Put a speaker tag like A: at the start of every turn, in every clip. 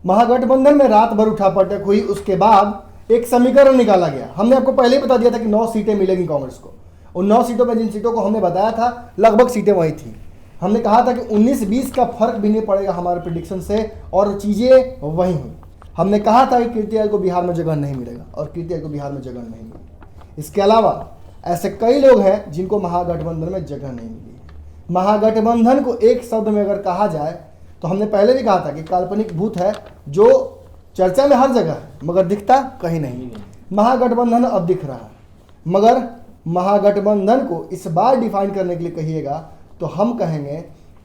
A: महागठबंधन में रात भर उठापटक हुई, उसके बाद एक समीकरण निकाला गया। हमने आपको पहले ही बता दिया था कि 9 सीटें मिलेंगी कांग्रेस को। उन 9 सीटों में जिन सीटों को हमने बताया था लगभग सीटें वही थी। हमने कहा था कि 19-20 का फर्क भी नहीं पड़ेगा हमारे प्रेडिक्शन से, और चीज़ें वही हुई। हमने कहा था कि कीर्ति आयोग को बिहार में जगह नहीं मिलेगा, और कीर्ति आयोग को बिहार में जगह नहीं मिली। इसके अलावा ऐसे कई लोग हैं जिनको महागठबंधन में जगह नहीं मिली है। महागठबंधन को एक शब्द में अगर कहा जाए तो हमने पहले भी कहा था कि काल्पनिक भूत है जो चर्चा में हर जगह है मगर दिखता कहीं नहीं। महागठबंधन अब दिख रहा है, मगर महागठबंधन को इस बार डिफाइन करने के लिए कहिएगा तो हम कहेंगे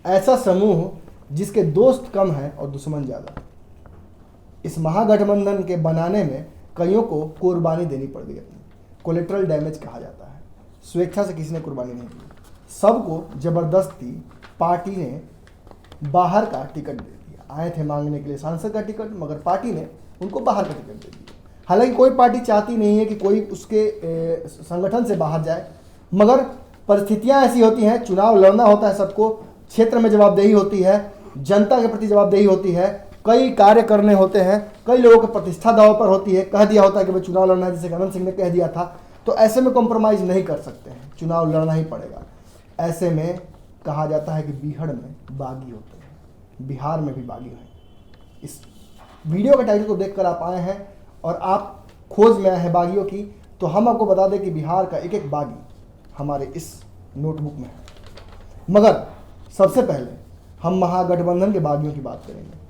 A: ऐसा समूह जिसके दोस्त कम हैं और दुश्मन ज़्यादा। इस महागठबंधन के बनाने में कईयों को कुर्बानी देनी पड़ गई। अपनी कोलेट्रल डैमेज कहा जाता है। स्वेच्छा से किसी ने कुर्बानी नहीं की, सबको जबरदस्ती पार्टी ने बाहर का टिकट दे दिया। आए थे मांगने के लिए सांसद का टिकट, मगर पार्टी ने उनको बाहर का टिकट दे दिया। हालांकि कोई पार्टी चाहती नहीं है कि कोई उसके संगठन से बाहर जाए, मगर परिस्थितियां ऐसी होती हैं। चुनाव लड़ना होता है सबको, क्षेत्र में जवाबदेही होती है, जनता के प्रति जवाबदेही होती है, कई कार्य करने होते हैं, कई लोगों की प्रतिष्ठा दांव पर होती है। कह दिया होता है कि भाई चुनाव लड़ना है, जैसे अनंत सिंह ने कह दिया था, तो ऐसे में कॉम्प्रोमाइज़ नहीं कर सकते हैं, चुनाव लड़ना ही पड़ेगा। ऐसे में कहा जाता है कि बीहड़ में बागी होते हैं, बिहार में भी बागी हैं। इस वीडियो के टाइटल को देखकर आप आए हैं और आप खोज में आए हैं बागियों की, तो हम आपको बता दें कि बिहार का एक एक बागी हमारे इस नोटबुक में है। मगर सबसे पहले हम महागठबंधन के बागियों की बात करेंगे।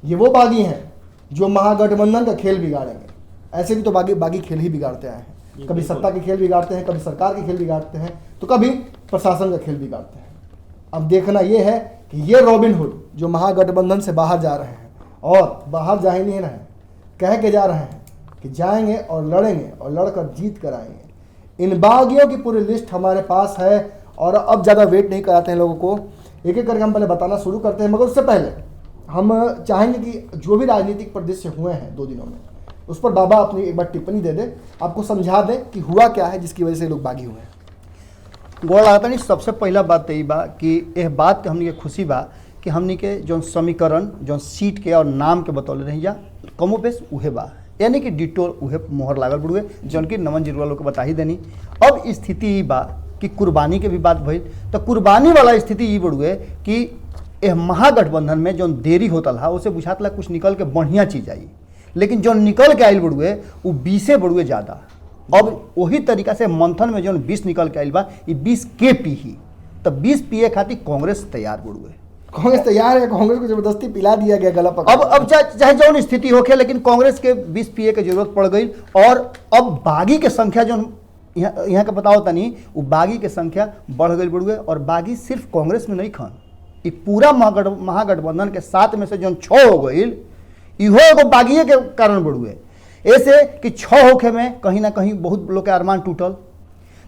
A: ये वो बागी हैं जो महागठबंधन का खेल बिगाड़ेंगे। ऐसे भी तो बागी खेल ही बिगाड़ते आए हैं, कभी सत्ता के खेल बिगाड़ते हैं, कभी सरकार के खेल बिगाड़ते हैं, तो कभी प्रशासन का खेल बिगाड़ते हैं। अब देखना ये है कि ये रॉबिन हुड जो महागठबंधन से बाहर जा रहे हैं, और बाहर जा ही नहीं रहे हैं, कह के जा रहे हैं कि जाएंगे और लड़ेंगे और लड़कर जीत कर आएंगे। इन बागियों की पूरी लिस्ट हमारे पास है, और अब ज़्यादा वेट नहीं कराते हैं लोगों को, एक एक करके हम पहले बताना शुरू करते हैं। मगर उससे पहले हम चाहेंगे कि जो भी राजनीतिक परिदृश्य हुए हैं 2 दिनों में, उस पर बाबा अपनी एक बार टिप्पणी दे दे, आपको समझा दें कि हुआ क्या है जिसकी वजह से लोग बागी हुए हैं।
B: गोड़ लागता नहीं। सबसे पहला बात यही बा कि यह बात के हमनी के खुशी बा कि हमनी के जो समीकरण जो सीट के और नाम के बतौले रही जा कमो बेस उहे बा, यानी कि डिटो उहे मोहर लागल बुढ़ुए जौन की नमन जिरवा लोग के बता ही देनी। अब स्थिति ये बा कि कुर्बानी के भी बात भइल, तो कुर्बानी वाला स्थिति ये बढ़ुए कि यह महागठबंधन में जो देरी होता था उसे बुझात ला कुछ निकल के बढ़िया चीज आई, लेकिन जो निकल के आयल बढ़ुए वो 20 बढ़ुए ज़्यादा। अब वही तरीका से मंथन में जो 20 निकल के आयल बा, ये 20 के पी ही, तो 20 पिए खातिर कांग्रेस तैयार बढ़ुए।
A: कांग्रेस तैयार है, कांग्रेस को जबरदस्ती पिला दिया गया गला पकड़।
B: अब चाहे जौन स्थिति होके, लेकिन कांग्रेस के 20 पिए के जरूरत पड़ गई। और अब बागी के संख्या जो यहाँ का बताओ तनी, वो बागी के संख्या बढ़ गई बढ़ुए। और बागी सिर्फ कांग्रेस में नहीं खन, ये पूरा महागठबंधन के 7 में से जो 6 हो गई, इहो एगो बागिए के कारण बढ़ुए। ऐसे कि 6 होखे में कहीं ना कहीं बहुत लोग के अरमान टूटल,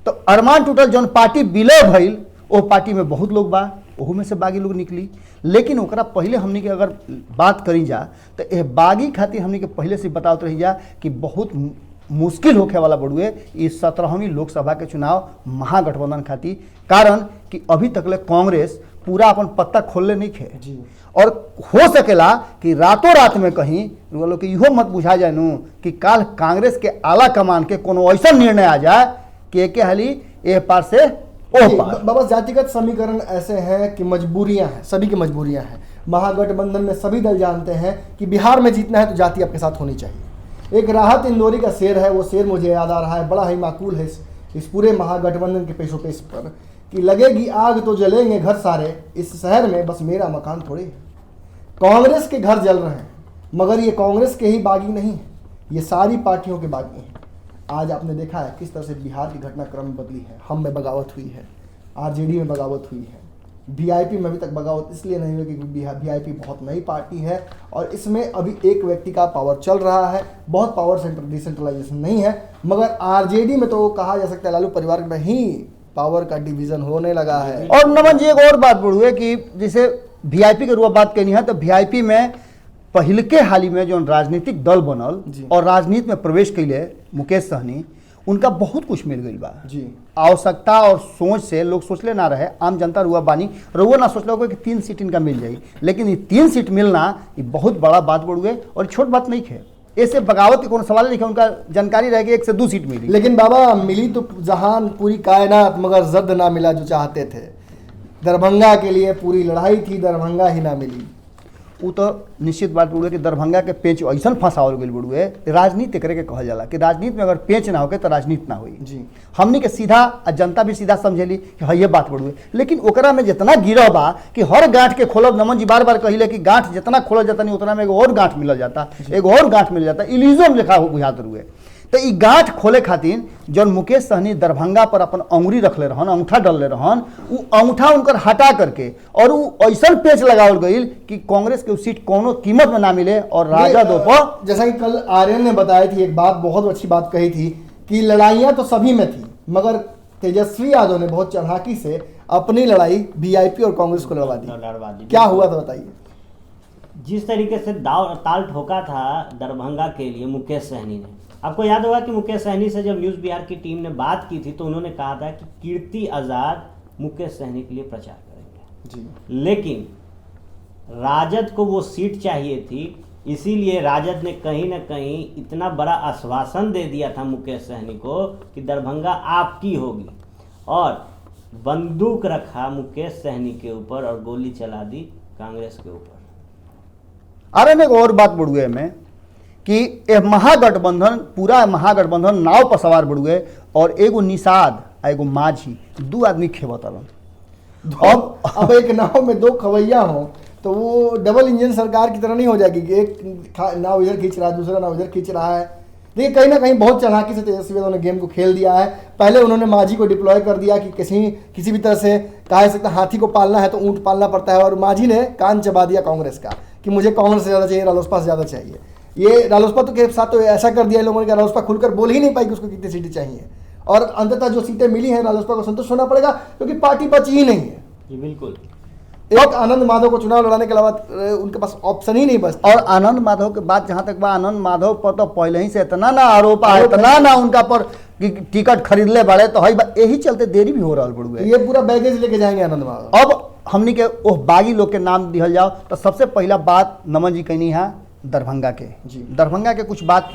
B: तो अरमान टूटल जौन पार्टी विलय भइल, वो पार्टी में बहुत लोग बा, ओहू में से बागी लोग निकली। लेकिन ओकरा पहले हमनी के अगर बात करी जा तो यह बागी खातिर हमनी के पहले से बतावत रही जा कि बहुत मुश्किल होखे वाला बढ़ुए इस 17वीं लोकसभा के चुनाव महागठबंधन खातिर। कारण कि अभी तक ले कांग्रेस पूरा अपन पत्ता खोलले नहीं खे, और हो सकेला कि रातों रात में कहीं लोग इहो मत बुझा जाए नू कि काल कांग्रेस के आला कमान के कोनो ऐसा निर्णय आ जाए कि एक हाली ए पार से ओ पार।
A: बाबा जातिगत समीकरण ऐसे हैं कि मजबूरियां हैं, सभी की मजबूरियां हैं। महागठबंधन में सभी दल जानते हैं कि बिहार में जीतना है तो जाति आपके साथ होनी चाहिए। एक राहत इंदौरी का शेर है, वो शेर मुझे याद आ रहा है, बड़ा ही माकूल है इस पूरे महागठबंधन के पेशो पेश पर, कि लगेगी आग तो जलेंगे घर सारे, इस शहर में बस मेरा मकान थोड़े है। कांग्रेस के घर जल रहे हैं, मगर ये कांग्रेस के ही बागी नहीं है, ये सारी पार्टियों के बागी हैं। आज आपने देखा है किस तरह से बिहार की घटनाक्रम बदली है। हम में बगावत हुई है, आरजेडी में बगावत हुई है, वीआईपी में अभी तक बगावत इसलिए नहीं हुई क्योंकि वीआईपी बहुत नई पार्टी है और इसमें अभी एक व्यक्ति का पावर चल रहा है, बहुत पावर सेंटर डिसेंट्रलाइजेशन नहीं है। मगर आरजेडी में तो कहा जा सकता है लालू परिवार में ही पावर का डिवीजन होने लगा है।
B: और नमन जी एक और बात बढ़ुए कि जैसे वीआईपी के रूप बात करनी है, तो वीआईपी में पहल के हाल ही में जो राजनीतिक दल बनल और राजनीति में प्रवेश कैले मुकेश सहनी, उनका बहुत कुछ मिल गई बा।
A: जी
B: आवश्यकता और सोच से लोग सोचले ना रहे, आम जनता रुआ बानी रुआ ना सोचले होगा कि 3 सीट इनका मिल जाई, लेकिन ये 3 सीट मिलना ये बहुत बड़ा बात बढ़ गए और छोट बात नहीं है। ऐसे बगावत के कोनो सवाल नहीं है, उनका जानकारी रह गई 1 से 2 सीट मिली।
A: लेकिन बाबा मिली तो जहान पूरी कायनात, मगर जर्द ना मिला जो चाहते थे। दरभंगा के लिए पूरी लड़ाई थी, दरभंगा ही ना मिली।
B: वो तो निश्चित बात बुढ़े कि दरभंगा के पेच ऐसा फंसावल गई बुढ़े, राजनीति करे के कहल जाला कि राजनीति में अगर पेच ना होके तो राजनीति ना हुई।
A: जी
B: हमनी के सीधा जनता भी सीधा समझेली कि हाँ ये बात बढ़ुए, लेकिन ओकरा में जितना गिरह बा कि हर गांठ के खोलब, नमन जी बार बार कहिले कि गांठ जितना खोलल जाता नहीं उतना में एगो और गांठ मिल जाता, एगो और गांठ मिल जाता, इलिजम लिखा हो बुझात रुए। तो ई गांठ खोले खातिर जौन मुकेश सहनी दरभंगा पर अपन अंगुरी रखले रहन, अंगूठा डलले रहन, उ अंगूठा उनकर हटा करके और उ ऐसा पेच लगावल गईल कि कांग्रेस के सीट कोनो कीमत में ना मिले और राजद पर।
A: जैसा कि कल आर्यन ने बताई थी, एक बात बहुत अच्छी बात कही थी कि लड़ाइयां तो सभी में थी, मगर तेजस्वी यादव ने बहुत चढ़ाकी से अपनी लड़ाई वीआईपी और कांग्रेस को लड़वा दी। क्या हुआ था बताइए।
C: जिस तरीके से दाव ताल ठोका था दरभंगा के लिए मुकेश सहनी ने, आपको याद होगा कि मुकेश सहनी से जब न्यूज़ बिहार की टीम ने बात की थी तो उन्होंने कहा था कि कीर्ति आज़ाद मुकेश सहनी के लिए प्रचार करेंगे
A: जी।
C: लेकिन राजद को वो सीट चाहिए थी, इसीलिए राजद ने कहीं ना कहीं इतना बड़ा आश्वासन दे दिया था मुकेश सहनी को कि दरभंगा आपकी होगी, और बंदूक रखा मुकेश सहनी के ऊपर और गोली चला दी कांग्रेस के ऊपर।
B: अरे में एक और बात बढ़ुए में कि यह महागठबंधन, पूरा महागठबंधन नाव पर सवार बढ़ुए और एगो निषाद आ एगो माझी 2 आदमी खेबतलन।
A: अब एक नाव में 2 खवैया हो तो वो डबल इंजन सरकार की तरह नहीं हो जाएगी कि एक नाव इधर खींच रहा है, दूसरा नाव इधर खींच रहा है। देखिए कहीं ना कहीं बहुत चालाकी से तेजस्वी यादव ने गेम को खेल दिया है। पहले उन्होंने माझी को डिप्लॉय कर दिया कि किसी भी तरह से कहा जा सकता हाथी को पालना है तो ऊँट पालना पड़ता है, और माझी ने कान चबा दिया कांग्रेस का कि मुझे कांग्रेस से ज़्यादा चाहिए, रालोसपा से ज़्यादा चाहिए। ये रालोसपा तो के साथ तो ऐसा कर दिया लोगों ने कि रालोसपा खुलकर बोल ही नहीं पाई कि उसको कितनी सीटें चाहिए, और अंततः जो सीटें मिली हैं रालोसपा को संतुष्ट होना पड़ेगा क्योंकि पार्टी बची ही नहीं है।
C: जी बिल्कुल।
A: एक आनंद माधव को चुनाव लड़ाने के अलावा उनके पास ऑप्शन ही नहीं बचता।
B: और आनंद माधव के बाद जहां तक बा, आनंद माधव पर तो पहले ही से इतना ना आरोप है, इतना ना उनका पर कि टिकट खरीद ले बड़े, तो यही चलते देरी भी हो रहा है।
A: ये पूरा बैगेज लेके जाएंगे आनंद माधव।
B: अब हमनी के ओह बागी लोग के नाम दिहल जाओ तो सबसे पहला बात नमन जी कहनी है दरभंगा के।
A: जी।
B: दरभंगा के कुछ बात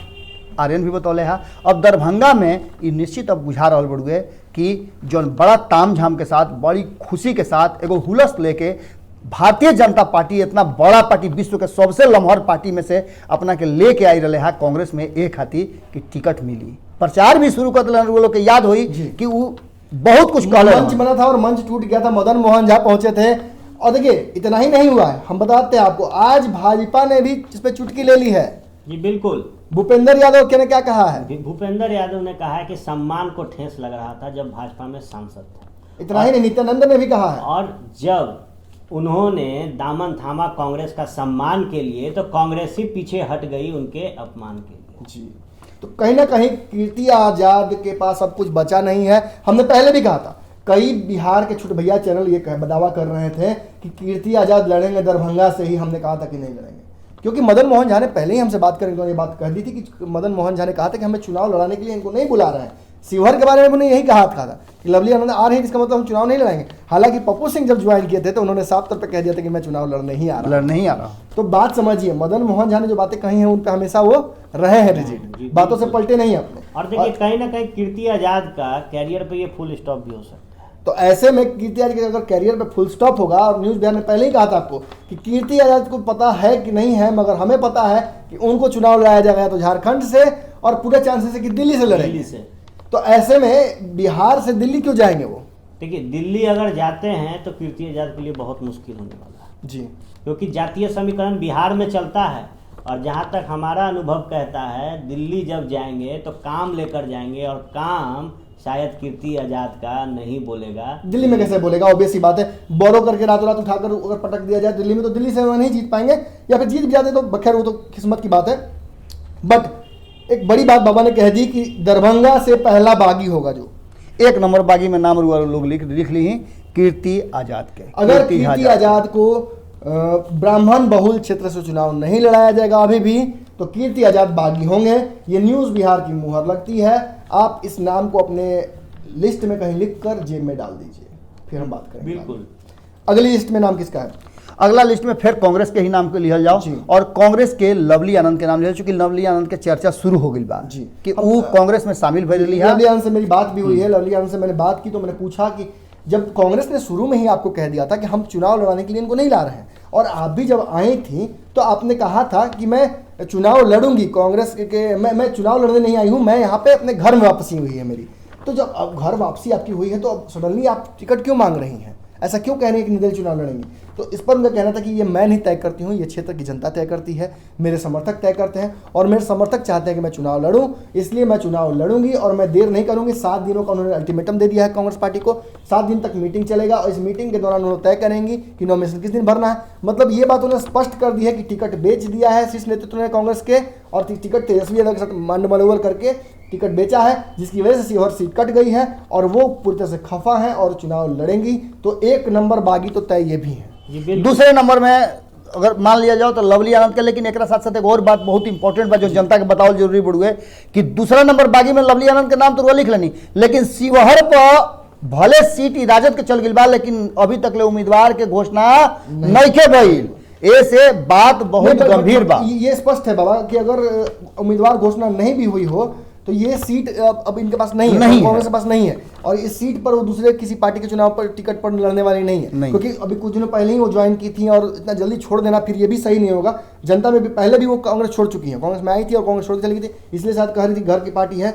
B: आर्यन भी बतौले है। अब दरभंगा में ये निश्चित अब बुझा रहा बड़ुए कि जो बड़ा तामझाम के साथ, बड़ी खुशी के साथ एगो हुलस लेके भारतीय जनता पार्टी, इतना बड़ा पार्टी, विश्व के सबसे लम्हर पार्टी में से अपना के लेके आई रहे है कांग्रेस में एक खातिर कि टिकट मिली। प्रचार भी शुरू कर दिया, वो लोग के याद हुई कि वो बहुत कुछ
A: मंच बना था और मंच टूट गया था। मदन मोहन झा पहुंचे थे, और देखिए इतना ही नहीं हुआ है, हम बताते हैं आपको, आज भाजपा ने भी इस पे चुटकी ले ली है।
C: जी बिल्कुल।
A: भूपेंद्र यादव ने क्या कहा है?
C: भूपेंद्र यादव ने कहा है कि सम्मान को ठेस लग रहा था जब भाजपा में सांसद थे।
A: इतना ही नहीं, नित्यानंद ने भी कहा है।
C: और जब उन्होंने दामन थामा कांग्रेस का सम्मान के लिए तो कांग्रेस ही पीछे हट गई उनके अपमान के लिए।
A: जी, तो कहीं ना कहीं कीर्ति आजाद के पास अब कुछ बचा नहीं है। हमने पहले भी कहा था, कई बिहार के छोटे भैया चैनल ये दावा कर रहे थे कि कीर्ति आजाद लड़ेंगे दरभंगा से ही। हमने कहा था कि नहीं लड़ेंगे, क्योंकि मदन मोहन झा ने पहले ही हमसे बात कर ये बात कह दी थी कि मदन मोहन झा ने कहा था कि हमें चुनाव लड़ाने के लिए इनको नहीं बुला रहे हैं। शिवहर के बारे में उन्होंने यही कहा था कि लवली आनंद आ रहे हैं, इसका मतलब हम चुनाव नहीं लड़ाएंगे। हालांकि पप्पू सिंह जब ज्वाइन किए थे तो उन्होंने साफ तौर पर कह दिया था कि मैं चुनाव लड़ने ही आ रहा। तो बात समझिए, मदन मोहन झा ने जो बातें कही हैं उन पर हमेशा वो रहे हैं रिजिड, बातों से पलटे नहीं अपने।
C: और देखिए कहीं ना कहीं कीर्ति आजाद का कैरियर पे ये फुल स्टॉप भी हो सकता है।
A: तो ऐसे में कीर्ति आजाद के अगर कैरियर पे फुल स्टॉप होगा, और न्यूज़ बिहार ने पहले ही कहा था आपको कि कीर्ति आजाद को पता है कि नहीं है, मगर हमें पता है कि उनको चुनाव लड़ाया जाएगा तो झारखंड से, और पूरे चांसेस है कि दिल्ली से लड़ेंगे। तो ऐसे में बिहार से दिल्ली क्यों जाएंगे वो?
C: देखिए दिल्ली अगर जाते हैं तो कीर्ति आजाद के लिए बहुत मुश्किल होने वाला है
A: जी,
C: क्योंकि जातीय समीकरण बिहार में चलता है। और जहाँ तक हमारा अनुभव कहता है, दिल्ली जब जाएंगे तो काम लेकर जाएंगे, और काम शायद कीर्ति आजाद का नहीं बोलेगा।
A: दिल्ली में कैसे बोलेगा? ऑब्वियस सी बात है, बोरो करके रातों रात उठाकर अगर पटक दिया जाए दिल्ली में तो दिल्ली से वो नहीं जीत पाएंगे, या फिर जीत भी जाते तो खैर वो तो किस्मत की बात है। बट एक बड़ी बात बाबा ने कह दी कि दरभंगा से पहला बागी होगा, जो
B: 1 नंबर बागी में नाम लोग लिख ली हैं कीर्ति आजाद के।
A: अगर कीर्ति आजाद को ब्राह्मण बहुल क्षेत्र से चुनाव नहीं लड़ाया जाएगा अभी भी, तो कीर्ति आजाद बागी होंगे। ये न्यूज़ बिहार की मुहर लगती है। आप इस नाम को अपने लिस्ट में कहीं लिख कर जेब में डाल दीजिए, फिर हम बात करेंगे।
C: बिल्कुल।
A: अगली लिस्ट में नाम किसका है?
B: अगला लिस्ट में फिर कांग्रेस के ही नाम को लिहल जाओ
A: जी।
B: और कांग्रेस के लवली आनंद के नाम लिहल, चूंकि लवली आनंद के चर्चा शुरू हो गई बा
A: जी।
B: कि वो कांग्रेस में शामिल भइल है।
A: लवली आनंद से मेरी बात भी हुई है। लवली आनंद से मैंने बात की तो मैंने पूछा कि जब कांग्रेस ने शुरू में ही आपको कह दिया था कि हम चुनाव लड़ाने के लिए इनको नहीं ला रहे हैं, और आप भी जब आई थी तो आपने कहा था कि मैं चुनाव लड़ूंगी कांग्रेस के, मैं चुनाव लड़ने नहीं आई हूं, मैं यहाँ पे अपने घर में वापसी हुई है मेरी। तो जब अब घर वापसी आपकी हुई है तो अब सडनली आप टिकट क्यों मांग रही हैं? ऐसा क्यों कह रहे हैं कि निर्दलीय चुनाव लड़ेंगी? तो इस पर मुझे कहना था कि ये मैं नहीं तय करती हूँ, ये क्षेत्र की जनता तय करती है, मेरे समर्थक तय करते हैं, और मेरे समर्थक चाहते हैं कि मैं चुनाव लड़ूं, इसलिए मैं चुनाव लड़ूंगी और मैं देर नहीं करूंगी। 7 दिनों का उन्होंने अल्टीमेटम दे दिया है कांग्रेस पार्टी को। 7 दिन तक मीटिंग चलेगा और इस मीटिंग के दौरान उन्होंने तय करेंगी कि नॉमिनेशन किस दिन भरना है। मतलब ये बात उन्होंने स्पष्ट कर दी है कि टिकट बेच दिया है शीर्ष नेतृत्व ने कांग्रेस के, और टिकट तेजस्वी यादव के साथ मंडमलोवर करके टिकट बेचा है, जिसकी वजह से शिवहर सीट कट गई है और वो पूरी तरह से खफा है और चुनाव लड़ेंगी। तो 1 नंबर बागी तो तय ये भी है।
B: दूसरे नंबर में अगर मान लिया जाओ तो लवली आनंद के, लेकिन एक साथ साथ एक और बात बहुत इंपॉर्टेंट बा जो जनता के बताओ जरूरी बुढ़ुए कि दूसरा नंबर बागी में लवली आनंद के नाम तो लिख लेनी, लेकिन शिवहर पर भले सीट ही राजद के चल गई बा, लेकिन अभी तक ले उम्मीदवार के घोषणा नहीं के भइल। ऐसे बात बहुत गंभीर बा।
A: ये स्पष्ट है बाबा कि अगर उम्मीदवार घोषणा नहीं भी हुई हो तो ये सीट अब इनके पास नहीं है, कांग्रेस के पास नहीं है, और इस सीट पर वो दूसरे किसी पार्टी के चुनाव पर टिकट पर लड़ने वाली नहीं है, क्योंकि अभी कुछ दिनों पहले ही वो ज्वाइन की थी और इतना जल्दी छोड़ देना फिर ये भी सही नहीं होगा। जनता में भी पहले भी वो कांग्रेस छोड़ चुकी है, कांग्रेस में आई थी और कांग्रेस छोड़ के चली गई थी, इसलिए शायद कह रही थी घर की पार्टी है।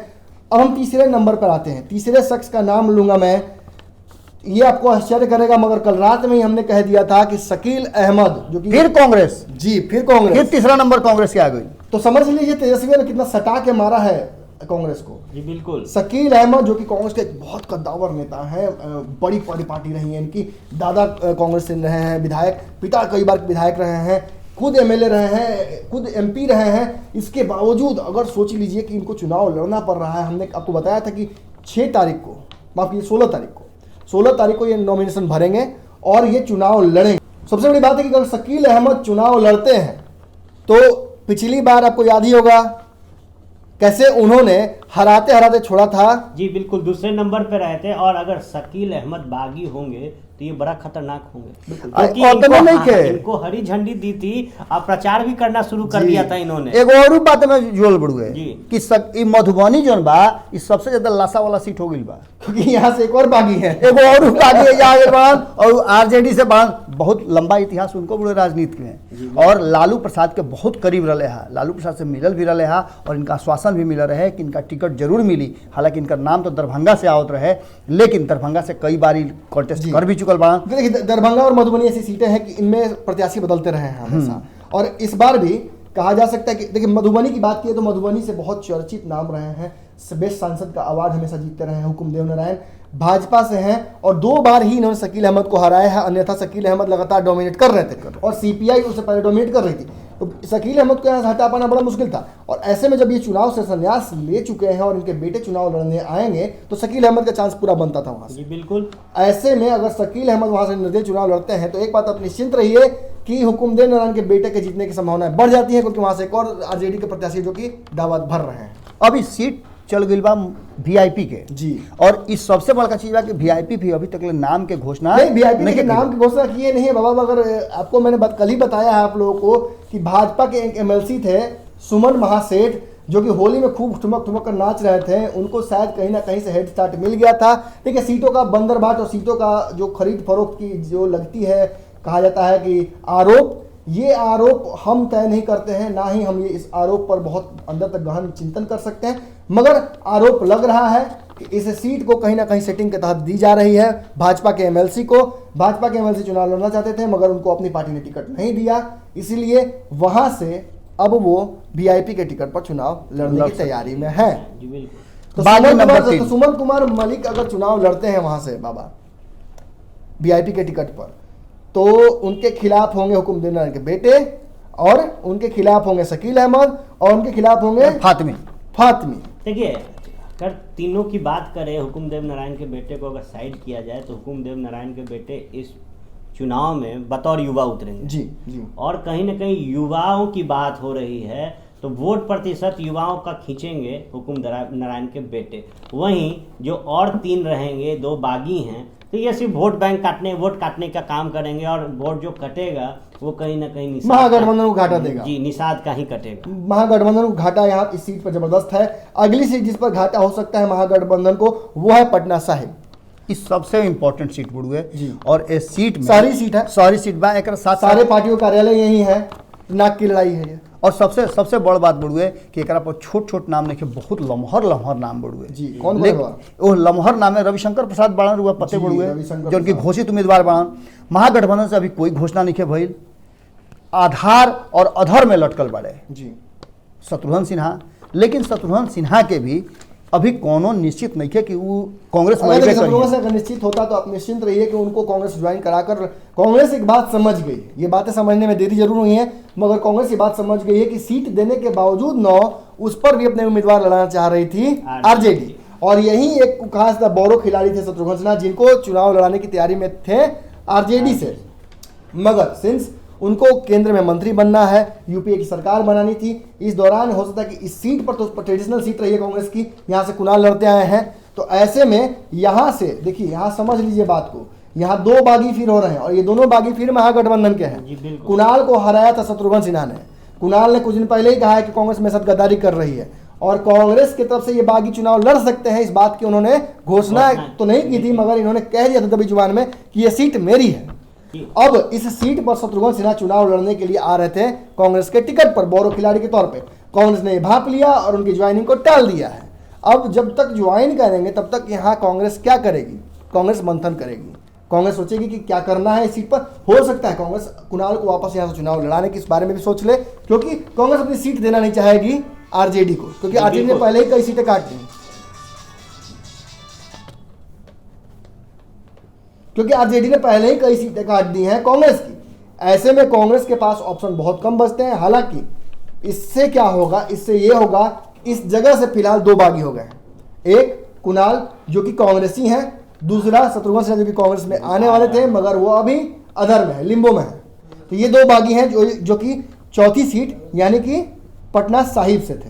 A: अब हम तीसरे नंबर पर आते हैं। तीसरे शख्स का नाम लूंगा मैं, ये आपको आश्चर्य करेगा, मगर कल रात में ही हमने कह दिया था कि शकील अहमद, जो कि
B: फिर कांग्रेस,
A: जी फिर कांग्रेस,
B: फिर तीसरा नंबर कांग्रेस के आ गई।
A: तो समझ लीजिए तेजस्वी ने कितना सटा के मारा है कांग्रेस को।
C: जी बिल्कुल।
A: शकील अहमद जो कि कांग्रेस के एक बहुत कद्दावर नेता है, बड़ी पार्टी रही है इनकी, दादा कांग्रेस से रहे हैं विधायक, पिता कई बार विधायक रहे हैं, खुद एमएलए रहे हैं, खुद एमपी रहे हैं। इसके बावजूद अगर सोच लीजिए कि इनको चुनाव लड़ना पड़ रहा है। हमने आपको बताया था कि 6 तारीख को, माफ कीजिए 16 तारीख को ये नॉमिनेशन भरेंगे और ये चुनाव लड़ेंगे। सबसे बड़ी बात है कि अगर शकील अहमद चुनाव लड़ते हैं तो पिछली बार आपको याद ही होगा कैसे उन्होंने हराते हराते छोड़ा था।
C: जी बिल्कुल, दूसरे नंबर पे रहे थे, और अगर शकील अहमद बागी होंगे तो ये बड़ा खतरनाक होंगे, क्योंकि इनको हरी झंडी दी थी और प्रचार भी करना शुरू कर दिया था इन्होंने।
B: एक और बात में जोड़ बढ़ुए कि मधुबनी जो बा इस सबसे ज्यादा लाशा वाला सीट हो गई बा,
A: क्योंकि यहाँ से एक और बागी है,
B: एक और बागी है यहाँ के बाद, और आरजेडी से बहुत लंबा इतिहास उनको बड़े राजनीति में, और लालू प्रसाद के बहुत करीब रहे हैं, लालू प्रसाद से मिलल भी रहे हैं और इनका आश्वासन भी मिल रहे कि इनका टिकट जरूर मिली। हालांकि इनका नाम तो दरभंगा से आवत रहे, लेकिन दरभंगा से कई बार कॉन्टेस्ट कर भी चुकल बा।
A: देखिए दरभंगा और मधुबनी ऐसी सीटें हैं कि इनमें प्रत्याशी बदलते रहे हैं हमेशा, और इस बार भी कहा जा सकता है कि देखिए मधुबनी की बात की तो मधुबनी से बहुत चर्चित नाम रहे हैं, बेस्ट सांसद का अवार्ड हमेशा जीतते रहे हैं हुकुमदेव नारायण, भाजपा से हैं, और 2 बार ही इन्होंने शकील अहमद को हराया है, अन्यथा शकील अहमद लगातार डोमिनेट कर रहे थे और सीपीआई उससे पहले डोमिनेट कर रही थी। तो शकील अहमद को यहाँ से हटा पाना बड़ा मुश्किल था, और ऐसे में जब ये चुनाव से संन्यास ले चुके हैं और इनके बेटे चुनाव लड़ने आएंगे तो शकील अहमद का चांस पूरा बनता था वहाँ से।
C: जी बिल्कुल।
B: ऐसे में अगर शकील अहमद वहाँ से निर्दलीय चुनाव लड़ते हैं तो एक बात आप निश्चिंत रहिए कि हुकुमदेव नारायण के बेटे के जीतने की संभावनाएं बढ़ जाती है, क्योंकि वहाँ से एक और आरजेडी के प्रत्याशी जो कि दावा भर रहे हैं।
A: अब इस सीट चल गई बा वीआईपी के
B: जी,
A: और इस सबसे बड़का चीज बा कि वीआईपी भी अभी तक नाम के घोषणा
B: नहीं, वीआईपी के नाम की घोषणा किए नहीं है बाबा। मगर आपको मैंने कल ही बताया है आप लोगों को कि भाजपा के एक एमएलसी थे सुमन महासेठ, जो कि होली में खूब ठुमक ठुमक कर नाच रहे थे, उनको शायद कहीं ना कहीं से हेड स्टार्ट मिल गया था। देखिए सीटों का बंदरबाट और सीटों का जो खरीद फरोख्त की जो लगती है, कहा जाता है कि आरोप, ये आरोप हम तय नहीं करते हैं, ना ही हम ये इस आरोप पर बहुत अंदर तक गहन चिंतन कर सकते हैं, मगर आरोप लग रहा है कि इस सीट को कहीं ना कहीं सेटिंग के तहत दी जा रही है भाजपा के एमएलसी को। भाजपा के एमएलसी चुनाव लड़ना चाहते थे मगर उनको अपनी पार्टी ने टिकट नहीं दिया, इसीलिए वहां से अब वो वीआईपी के टिकट पर चुनाव लड़ने की तैयारी में है। तो सुमन कुमार मलिक अगर चुनाव लड़ते हैं वहां से बाबा वीआईपी के टिकट पर, तो उनके खिलाफ होंगे हुकुमदेव नारायण के बेटे, और उनके खिलाफ होंगे शकील अहमद, और उनके खिलाफ होंगे फातिमी।
C: देखिए अगर तीनों की बात करें, हुकुमदेव नारायण के बेटे को अगर साइड किया जाए तो हुकुमदेव नारायण के बेटे इस चुनाव में बतौर युवा उतरेंगे
B: जी।
C: और कहीं ना कहीं युवाओं की बात हो रही है तो वोट प्रतिशत युवाओं का खींचेंगे हुकुम नारायण के बेटे। वहीं जो और 3 रहेंगे, 2 बागी हैं, तो ये सिर्फ वोट काटने का काम करेंगे और वोट जो कटेगा वो कहीं ना कहीं निषाद
A: महागठबंधन को घाटा देगा।
C: जी, निषाद का ही कटेगा।
A: महागठबंधन को घाटा यहाँ इस सीट पर जबरदस्त है। अगली सीट जिस पर घाटा हो सकता है महागठबंधन को वो है पटना साहिब।
B: इस सबसे इम्पोर्टेंट सीट बुढ़ुए
A: जी।
B: और इस सीट में
A: सारी सीट है,
B: सारी सीट बा एक साथ
A: सारे पार्टियों का कार्यालय यही है, नाक की लड़ाई है ये।
B: और सबसे बड़ बात बुढ़ुए कि एकरा पर छोट नाम नहीं, बहुत लम्हर नाम बुढ़ुए
A: जी। कौन
B: वो लम्हर नाम है रविशंकर प्रसाद बाड़न रुआ पते
A: जी,
B: बुढ़ुए,
A: रविशंकर
B: जो उनकी
A: प्रसाद।
B: घोषित उम्मीदवार बाड़न। महागठबंधन से अभी कोई घोषणा नहीं भइल, आधार और अधर में लटकल बाड़े
A: जी
B: शत्रुघ्न सिन्हा। लेकिन शत्रुघ्न सिन्हा के भी अभी कोनो निश्चित नहीं है कि वो कांग्रेस में
A: अगर शत्रुघ्न से अगर निश्चित होता तो आप निश्चिंत रहिए कि उनको कांग्रेस ज्वाइन कराकर कांग्रेस एक बात समझ गई है। ये बातें समझने में देरी जरूर हुई है, मगर कांग्रेस ये बात समझ गई है कि सीट देने के बावजूद 9 उस पर भी अपने उम्मीदवार लड़ाना चाह रही थी आरजेडी। और यही एक खास बोरो खिलाड़ी थे शत्रुघ्न सिन्हा, जिनको चुनाव लड़ाने की तैयारी में थे आरजेडी से। मगर सिंस उनको केंद्र में मंत्री बनना है, यूपीए की सरकार बनानी थी, इस दौरान हो सकता है कि इस सीट पर तो ट्रेडिशनल सीट रही है कांग्रेस की, यहाँ से कुणाल लड़ते आए हैं। तो ऐसे में यहाँ से देखिए, यहाँ समझ लीजिए बात को, यहाँ 2 बागी फिर हो रहे हैं और ये दोनों बागी फिर महागठबंधन के हैं। कुणाल को हराया था शत्रुघ्न सिन्हा ने। कुणाल ने कुछ दिन पहले ही कहा है कि कांग्रेस मेरे साथ गद्दारी कर रही है और कांग्रेस की तरफ से ये बागी चुनाव लड़ सकते हैं। इस बात की उन्होंने घोषणा तो नहीं की थी, मगर इन्होंने कह दिया था दबी जुबान में कि ये सीट मेरी है। अब इस सीट पर शत्रुघ्न सिन्हा चुनाव लड़ने के लिए आ रहे थे कांग्रेस के टिकट पर बोरो खिलाड़ी के तौर पे। कांग्रेस ने भाप लिया और उनकी ज्वाइनिंग को टाल दिया है। अब जब तक ज्वाइन करेंगे तब तक यहाँ कांग्रेस क्या करेगी? कांग्रेस मंथन करेगी, कांग्रेस सोचेगी कि क्या करना है इस सीट पर। हो सकता है कांग्रेस कुणाल को वापस यहाँ से चुनाव लड़ाने के इस बारे में भी सोच ले, क्योंकि कांग्रेस अपनी सीट देना नहीं चाहेगी आरजेडी को, क्योंकि आरजेडी ने पहले ही कई सीटें काट दी, क्योंकि आरजेडी ने पहले ही कई सीटें काट दी हैं कांग्रेस की। ऐसे में कांग्रेस के पास ऑप्शन बहुत कम बचते हैं। हालांकि इससे क्या होगा, इससे ये होगा, इस जगह से फिलहाल 2 बागी हो गए हैं। एक कुणाल जो कि कांग्रेसी हैं, दूसरा शत्रुघ्न सिन्हा जो कि कांग्रेस में आने वाले थे मगर वो अभी अधर में है, लिम्बो में है। तो ये 2 बागी हैं जो कि चौथी सीट यानी कि पटना साहिब से थे।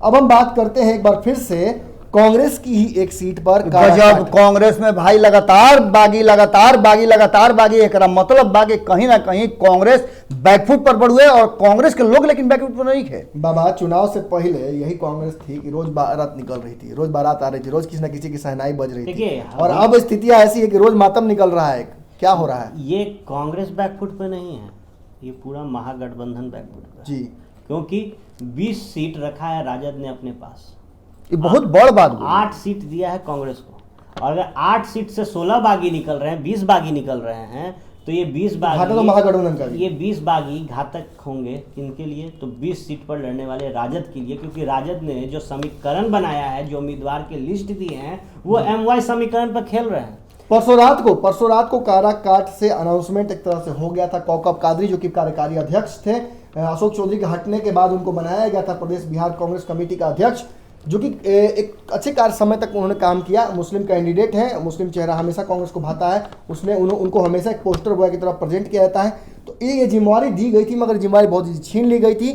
A: अब हम बात करते हैं एक बार फिर से कांग्रेस की ही एक सीट पर।
B: गजब कांग्रेस में भाई लगातार बागी एकरा मतलब बागी कहीं ना कहीं कांग्रेस बैकफुट पर बढ़ुए और कांग्रेस के लोग लेकिन बैकफुट पर नहीं थे।
A: बाबा चुनाव से पहले यही कांग्रेस थी कि रोज बारात निकल रही थी, रोज बारात आ रही थी, रोज किसी न किसी की सहनाई बज रही थी। और अब स्थितियां ऐसी है कि रोज मातम निकल रहा है। क्या हो रहा है?
C: ये कांग्रेस बैकफुट पे नहीं है, ये पूरा महागठबंधन बैकफुट पे
A: जी,
C: क्योंकि 20 सीट रखा है राजद ने अपने पास।
B: ये बहुत बड़ बात।
C: 8 सीट दिया है कांग्रेस को, और अगर 8 सीट से 16 बागी निकल रहे हैं, 20 बागी निकल रहे हैं, तो ये 20 बागी
A: तो महागठबंधन का
C: ये 20 बागी घातक होंगे किनके लिए? तो 20 सीट पर लड़ने वाले राजद के लिए, क्योंकि राजद ने जो समीकरण बनाया है, जो उम्मीदवार के लिस्ट दिए हैं, वो MY समीकरण पर खेल रहे हैं।
A: परसों रात को काराकाट से अनाउंसमेंट एक तरह से हो गया था। कौकब कादरी जो कि कार्यकारी अध्यक्ष थे, अशोक चौधरी के हटने के बाद उनको बनाया गया था प्रदेश बिहार कांग्रेस कमेटी का अध्यक्ष, जो कि एक अच्छे कार्य समय तक उन्होंने काम किया। मुस्लिम कैंडिडेट है, मुस्लिम चेहरा हमेशा कांग्रेस को भाता है, उसने उनको हमेशा एक पोस्टर बॉय की तरफ प्रेजेंट किया जाता है। तो ये जिम्मेवारी दी गई थी, मगर जिम्मेवारी बहुत छीन ली गई थी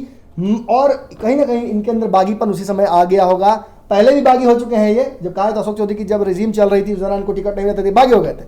A: और कहीं ना कहीं इनके अंदर बागीपन उसी समय आ गया होगा। पहले भी बागी हो चुके हैं ये, जब कहा था अशोक चौधरी की जब रिजीम चल रही थी उस दौरान इनको टिकट नहीं मिलते थे, बागी हो गए थे।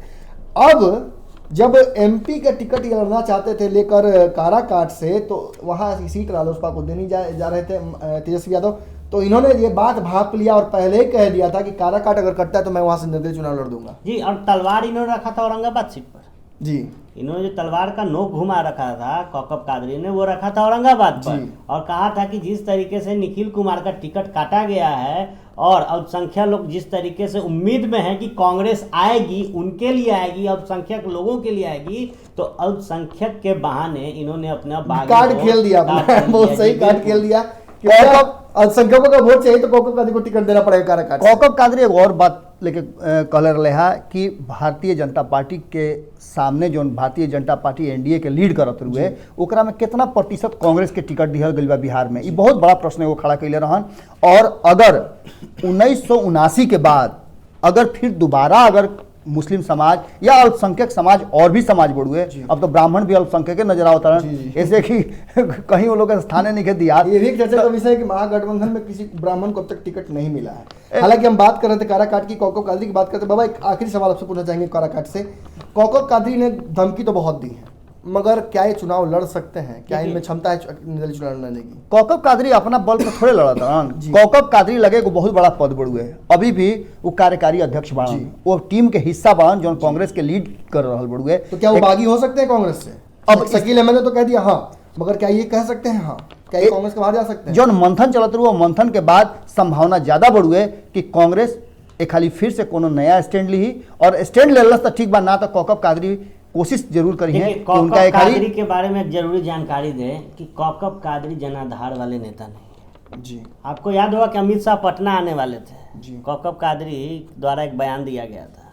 A: अब जब MP का टिकट लड़ना चाहते थे लेकर काराकाट से, तो वहाँ सीट रालोसपा को देनी जा रहे थे तेजस्वी यादव, तो इन्होंने ये बात भाप लिया और पहले ही कह दिया था कि काराकाट अगर कटता है तो मैं वहाँ से निर्दलीय चुनाव लड़ दूंगा।
C: जी, और तलवार इन्होंने रखा था औरंगाबाद सीट पर।
A: जी,
C: इन्होंने जो तलवार का नोक घुमा रखा था कौकब कादरी ने, वो रखा था औरंगाबाद पर, और कहा था कि जिस तरीके से निखिल कुमार का टिकट काटा गया है और अल्पसंख्यक लोग जिस तरीके से उम्मीद में है कि कांग्रेस आएगी, उनके लिए आएगी, अल्पसंख्यक लोगों के लिए आएगी, तो अल्पसंख्यक के बहाने इन्होंने अपना
A: कार्ड खेल दिया, बहुत सही कार्ड खेल दिया। अल्पसंख्यकों का वोट चाहिए तो कौकब कादरी को टिकट देना पड़ेगा काराकाट।
B: कौकब कादरी एक और बात लेके कह रहे है कि भारतीय जनता पार्टी के सामने जो भारतीय जनता पार्टी NDA के लीड करत हुए, ओकरा में कितना प्रतिशत कांग्रेस के टिकट दिहल गई बा बिहार में? ये बहुत बड़ा प्रश्न वो खड़ा कैले रहन। और अगर 1979 के बाद अगर फिर दोबारा अगर मुस्लिम समाज या अल्पसंख्यक समाज और भी समाज बढ़ुए, अब तो ब्राह्मण भी अल्पसंख्यक नजर आवता है, ऐसे कि कहीं वो लोग स्थाने नहीं दिया।
A: ये भी एक चर्चा का विषय है कि महागठबंधन में किसी ब्राह्मण को अब तक टिकट नहीं मिला है। हालांकि हम बात कर रहे थे काराकाट की, कौकब कादरी की बात करते। बाबा एक आखिरी सवाल आपसे पूछना चाहेंगे काराकाट से। कौकब कादरी ने धमकी तो बहुत दी है, मगर क्या ये चुनाव लड़ सकते हैं? क्या इनमें क्षमता है निर्दलीय चुनाव लड़ने की?
B: कौकब कादरी अपना बल पर थोड़े लड़ा था। कौकब कादरी लगे को बहुत बड़ा पद बढ़ुए, अभी भी वो कार्यकारी अध्यक्ष बाड़न, वो टीम के हिस्सा बाड़न जो कांग्रेस के लीड कर रहा बढ़ुए।
A: तो क्या वो बागी हो सकते हैं कांग्रेस से? अब शकील अहमद ने तो कह दिया हाँ, मगर क्या ये कह सकते हैं हाँ, क्या ये कांग्रेस के बाहर जा सकते हैं?
B: जो मंथन चलत रहा मंथन के बाद संभावना ज्यादा बढ़ुए कि कांग्रेस एक खाली फिर से कोनो नया स्टैंड ली, और स्टैंड ले तो ठीक बा, ना तो कौकब कादरी कोशिश जरूर करी है कि उनका एक
C: कादरी के बारे में जरूरी जानकारी दें कि कौकब कादरी जनाधार वाले नेता नहीं
A: जी।
C: आपको याद होगा कि अमित शाह पटना आने वाले थे
A: जी।
C: कौकब कादरी द्वारा एक बयान दिया गया था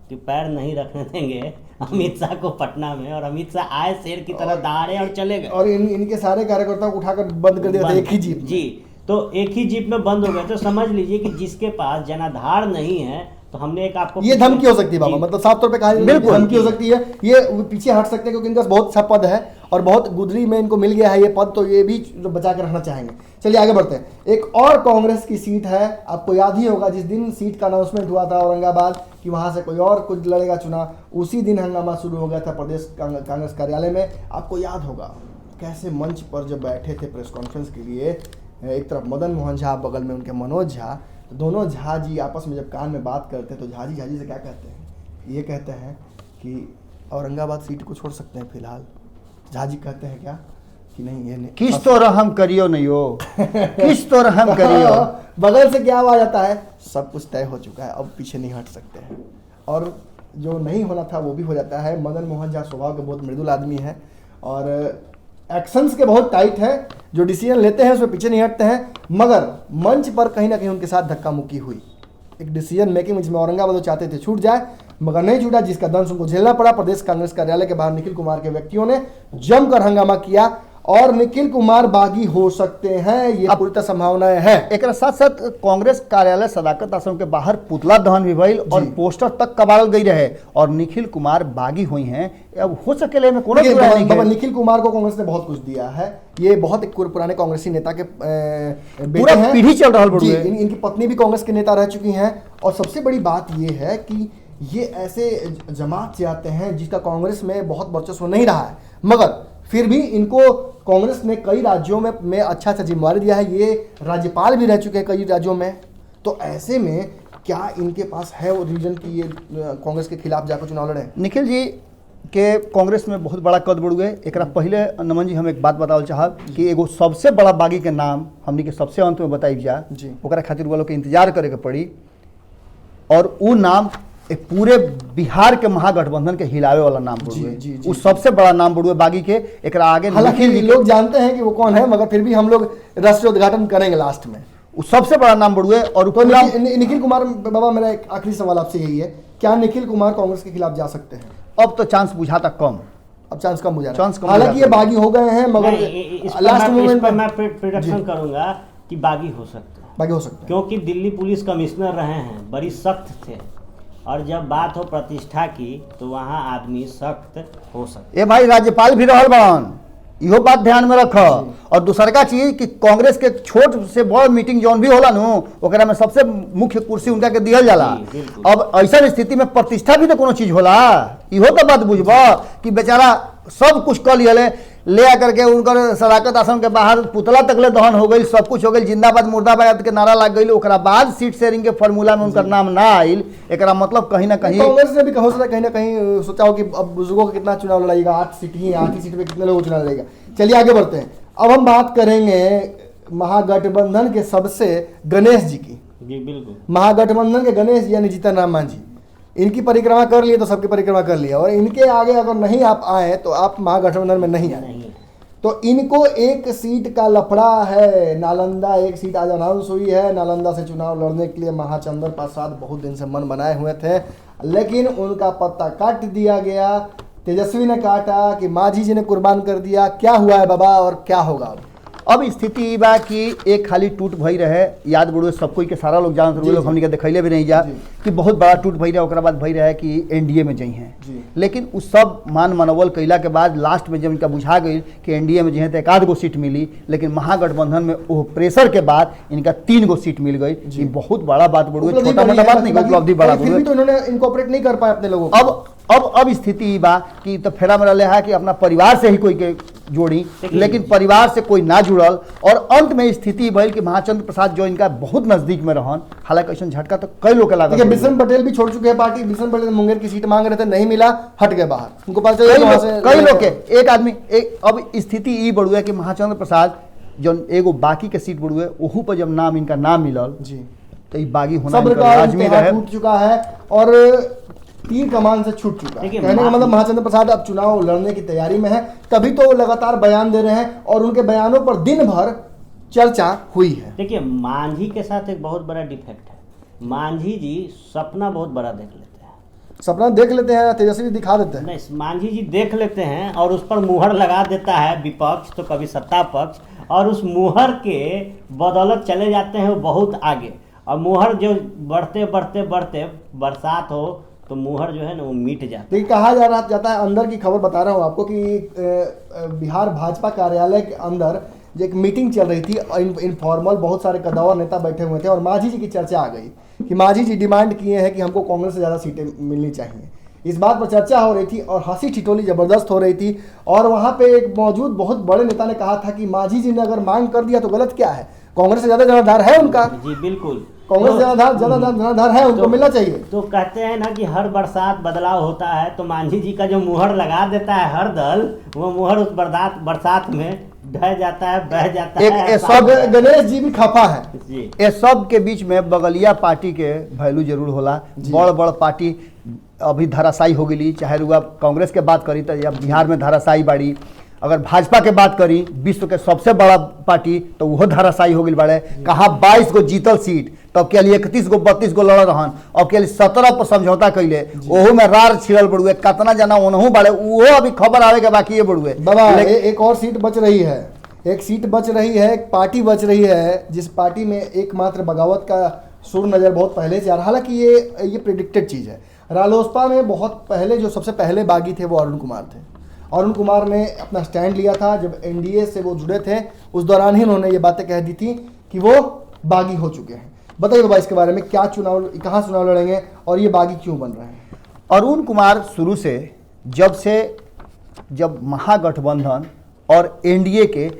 C: कि पैर नहीं रखने देंगे अमित शाह को पटना में, और अमित शाह आए शेर की तरह दहाड़े और चले गए,
A: और इनके सारे कार्यकर्ताओं को उठाकर बंद कर दिया था एक ही जीप।
C: जी, तो एक ही जीप में बंद हो गए। तो समझ लीजिए कि जिसके पास जनाधार नहीं है, तो हमने एक आपको
A: ये धमकी हो सकती है बाबा, मतलब साफ तौर पे कहा बिल्कुल धमकी हो सकती है। ये पीछे हट सकते हैं क्योंकि इनका बहुत अच्छा पद है और बहुत गुदरी में इनको मिल गया है ये पद, तो ये भी बचा के रखना चाहेंगे। चलिए आगे बढ़ते हैं। एक और कांग्रेस की सीट है, आपको याद ही होगा जिस दिन सीट का अनाउंसमेंट हुआ था औरंगाबाद कि वहां से कोई और कुछ लड़ेगा चुनाव, उसी दिन हंगामा शुरू हो गया था प्रदेश कांग्रेस कार्यालय में। आपको याद होगा कैसे मंच पर जब बैठे थे प्रेस कॉन्फ्रेंस के लिए, एक तरफ मदन मोहन झा, बगल में उनके मनोज झा, तो दोनों झा जी आपस में जब कान में बात करते हैं तो झाजी झाजी से क्या कहते हैं? ये कहते हैं कि औरंगाबाद सीट को छोड़ सकते हैं फिलहाल। झाजी कहते हैं क्या कि नहीं ये नहीं,
B: किस तो रहम करियो नहीं हो, किस तो रहम करियो।
A: बगल से क्या आवाज आता है? सब कुछ तय हो चुका है, अब पीछे नहीं हट सकते हैं, और जो नहीं होना था वो भी हो जाता है। मदन मोहन झा स्वभाव के बहुत मृदुल आदमी है और एक्शंस के बहुत टाइट है, जो डिसीजन लेते हैं उसमें पीछे नहीं हटते हैं, मगर मंच पर कहीं ना कहीं उनके साथ धक्का मुक्की हुई। एक डिसीजन मेकिंग जिसमें औरंगाबाद वो चाहते थे छूट जाए, मगर नहीं छूटा, जिसका दंश उनको झेलना पड़ा। प्रदेश कांग्रेस कार्यालय के बाहर निखिल कुमार के व्यक्तियों ने जमकर हंगामा किया और निखिल कुमार बागी हो सकते हैं, ये पूरी तरह संभावनाएं है।
B: एक साथ साथ कांग्रेस कार्यालय सदाकत आश्रम के बाहर पुतला दहन भी भइल और पोस्टर तक कबाड़ल गई रहे, और निखिल कुमार बागी हुई हैं। अब हो सके में कोनो
A: निखिल कुमार को कांग्रेस ने बहुत कुछ दिया है, ये बहुत एक पुराने कांग्रेसी नेता के
B: पूरा पीढ़ी चल रहा है।
A: इनकी पत्नी भी कांग्रेस के नेता रह चुकी हैं, और सबसे बड़ी बात ये है कि ये ऐसे जमात से आते हैं जिसका कांग्रेस में बहुत वर्चस्व नहीं रहा है, मगर फिर भी इनको कांग्रेस ने कई राज्यों में अच्छा जिम्मेवारी दिया है। ये राज्यपाल भी रह चुके हैं कई राज्यों में, तो ऐसे में क्या इनके पास है वो रीजन कि ये कांग्रेस के खिलाफ जाकर चुनाव लड़े?
B: निखिल जी के कांग्रेस में बहुत बड़ा कद बढ़ गए। एक पहले नमन जी हम एक बात बताओ चाहब कि एगो सबसे बड़ा बागी के नाम हमने के सबसे अंत में बताई जा, ओकरा खातिर वो लोग के इंतजार करे के पड़ी, और वो नाम एक पूरे बिहार के महागठबंधन के हिलावे वाला नाम बढ़ुए, वो सबसे बड़ा नाम बढ़ुए बागी के। एक आगे
A: हालांकि लोग जानते हैं कि वो कौन है, मगर फिर भी हम लोग राष्ट्रीय उद्घाटन करेंगे लास्ट में।
B: वो सबसे बड़ा नाम बढ़ुए। और
A: तो निखिल कुमार बाबा, मेरा एक आखिरी सवाल आपसे यही है, क्या निखिल कुमार कांग्रेस के खिलाफ जा सकते हैं?
B: अब तो चांस बुझाता कम,
A: अब चांस कम हो जा रहा है। हालांकि ये बागी हो गए हैं, मगर
C: लास्ट मोमेंट पर मैं प्रेडिक्शन करूंगा कि बागी हो सकते हैं,
A: बागी हो सकते हैं,
C: क्योंकि दिल्ली पुलिस कमिश्नर रहे हैं, बड़ी सख्त थे, और जब बात हो प्रतिष्ठा की तो वहाँ आदमी सख्त हो सकता।
B: ए भाई राज्यपाल भी रहल बन, इहो बात ध्यान में रख। और दूसरका चीज कि कांग्रेस के छोट से बड़ मीटिंग जौन भी होला नु, ओकरा में सबसे मुख्य कुर्सी उनका के दिहल जाला। अब ऐसा स्थिति में प्रतिष्ठा भी तो कोनो चीज होला, इहो तो बात बुझबा कि बेचारा सब कुछ कर लिया ले आकर के उनकर सदाकत आश्रम के बाहर पुतला तकले दहन हो गई, सब कुछ हो गई, जिंदाबाद मुर्दाबाद के नारा लग गई, ओकरा बाद सीट शेयरिंग के फॉर्मूला में उनका नाम ना आयल। एकरा मतलब कहीं ना कहीं
A: कांग्रेस ने भी कहीं ना कहीं सोचा हो कि अब बुजुर्गों का कितना चुनाव लड़ाएगा, 8 सीट ही, 8 ही सीट पे कितने लोग चुनाव लड़ेगा। चलिए आगे बढ़ते हैं। अब हम बात करेंगे महागठबंधन के सबसे गणेश जी की।
C: जी बिल्कुल,
A: महागठबंधन के गणेश यानी जीतन राम मांझी, इनकी परिक्रमा कर लिए तो सबकी परिक्रमा कर लिया, और इनके आगे अगर नहीं आप आए तो आप महागठबंधन में नहीं आए। तो इनको एक सीट का लफड़ा है, नालंदा एक सीट आज अनाउंस हुई है। नालंदा से चुनाव लड़ने के लिए महाचंद्र प्रसाद बहुत दिन से मन बनाए हुए थे, लेकिन उनका पत्ता काट दिया गया। तेजस्वी ने काटा कि मांझी जी ने कुर्बान कर दिया। क्या हुआ है बाबा और क्या होगा अब?
B: अब स्थिति ई बा कि एक खाली टूट भई रहे, याद बुढ़े सब कोई के सारा लोग जानत रहे, लोग हमनी के देखैले भी नहीं जा कि बहुत बड़ा टूट भई रहे, ओकरा बाद भई रहे कि एनडीए में जई हैं। लेकिन उस सब मान मनोबल कैला के बाद लास्ट में जब इनका बुझा गई कि एनडीए में जई तो 1 गो सीट मिली, लेकिन महागठबंधन में वो प्रेशर के बाद इनका 3 गो सीट मिल गई। ये बहुत बड़ा बात बुढ़े, छोटा मोटा बात नहीं, उपलब्धि बड़ा
A: फिर भी तो इन्होंने इनकॉर्पोरेट नहीं कर पाए अपने लोगों को।
B: अब स्थिति ई बा कि तो फेरा में रहे है कि अपना परिवार से ही कोई के जोड़ी, लेकिन परिवार से कोई ना जुड़ल, और अंत में स्थिति भइल कि महाचंद्र प्रसाद जो इनका बहुत नजदीक में रहन, हालांकि ऐसा झटका तो कई लोग के लागल।
A: बिशन पटेल भी छोड़ चुके हैं पार्टी, बिशन पटेल मुंगेर की सीट मांग रहे थे, नहीं मिला, हट गए बाहर, उनको पास
B: कई लोग के एक आदमी अब स्थिति ई बढ़ुए कि महाचंद्र प्रसाद जो एगो बाकी के सीट बढ़ुए, ओहू पर जब नाम इनका नाम मिलल जी, तो ये बागी होना लाजमी रहे,
A: टूट चुका है और तीर कमान से छूट चुका है। कहने का मतलब महाचंद्र प्रसाद अब चुनाव लड़ने की तैयारी में है, तभी तो वो लगातार बयान दे रहे हैं और उनके बयानों पर दिन भर चर्चा हुई है।
C: देखिए, मांझी के साथ एक बहुत बड़ा डिफेक्ट है, मांझी जी सपना बहुत बड़ा देख लेते हैं,
A: सपना देख लेते हैं, तेजस्वी दिखा देते हैं।
C: नहीं, मांझी जी देख लेते हैं और उस पर मुहर लगा देता है विपक्ष तो कभी सत्ता पक्ष, और उस मुहर के बदौलत चले जाते हैं वो बहुत आगे, और मुहर जो बढ़ते बढ़ते बढ़ते बरसात हो तो मुहर जो है ना वो मिट जाता है।
A: देखिए, कहा जाता है, अंदर की खबर बता रहा हूँ आपको कि बिहार भाजपा कार्यालय के अंदर जो एक मीटिंग चल रही थी इनफॉर्मल, बहुत सारे कदावर नेता बैठे हुए थे और मांझी जी की चर्चा आ गई कि मांझी जी डिमांड किए हैं कि हमको कांग्रेस से ज़्यादा सीटें मिलनी चाहिए। इस बात पर चर्चा हो रही थी और हंसी ठिठोली जबरदस्त हो रही थी, और वहाँ पे एक मौजूद बहुत बड़े नेता ने कहा था कि मांझी जी ने अगर मांग कर दिया तो गलत क्या है, कांग्रेस से ज़्यादा जनाधार है उनका।
C: जी बिल्कुल,
A: कांग्रेस ज्यादा जनाधार है, उनको मिलना चाहिए।
C: तो कहते हैं ना कि हर बरसात बदलाव होता है, तो मांझी जी का जो मुहर लगा देता है हर दल, वो मुहर उस बरसात में ढह जाता है, बह जाता है।
A: सब गणेश जी भी खफा है
C: जी।
B: ये सब के बीच में बगलिया पार्टी के वैल्यू जरूर होला, बड़ पार्टी अभी धराशायी हो गई, चाहे रुआ कांग्रेस के बात करी तो बिहार में धराशायी बाड़ी, अगर भाजपा के बात करी विश्व के सबसे बड़ा पार्टी तो वो धराशायी हो गई बाड़े। कहा 22 गो जीतल सीट, तब के लिए 31 गो 32 गो लड़ रहन, अब के लिए 17 पर समझौता कैले, ओहू में रार छिड़ल बड़ुए, कितना जना ओनहू बाड़े, वो अभी खबर आवे के बाकी ये बड़ुए।
A: बाबा एक और सीट बच रही है, एक सीट बच रही है, एक पार्टी बच रही है, जिस पार्टी में एकमात्र बगावत का सुर नजर बहुत पहले से आ रहा, हालांकि ये प्रेडिक्टेड चीज़ है। रालोसपा में बहुत पहले जो सबसे पहले बागी थे वो अरुण कुमार थे। अरुण कुमार ने अपना स्टैंड लिया था जब एनडीए से वो जुड़े थे, उस दौरान ही उन्होंने ये बातें कह दी थी कि वो बागी हो चुके हैं। बताइए बाबा इसके बारे में, क्या कहाँ चुनाव लड़ेंगे और ये बागी क्यों बन रहे हैं?
B: अरुण कुमार शुरू से जब महागठबंधन और एनडीए के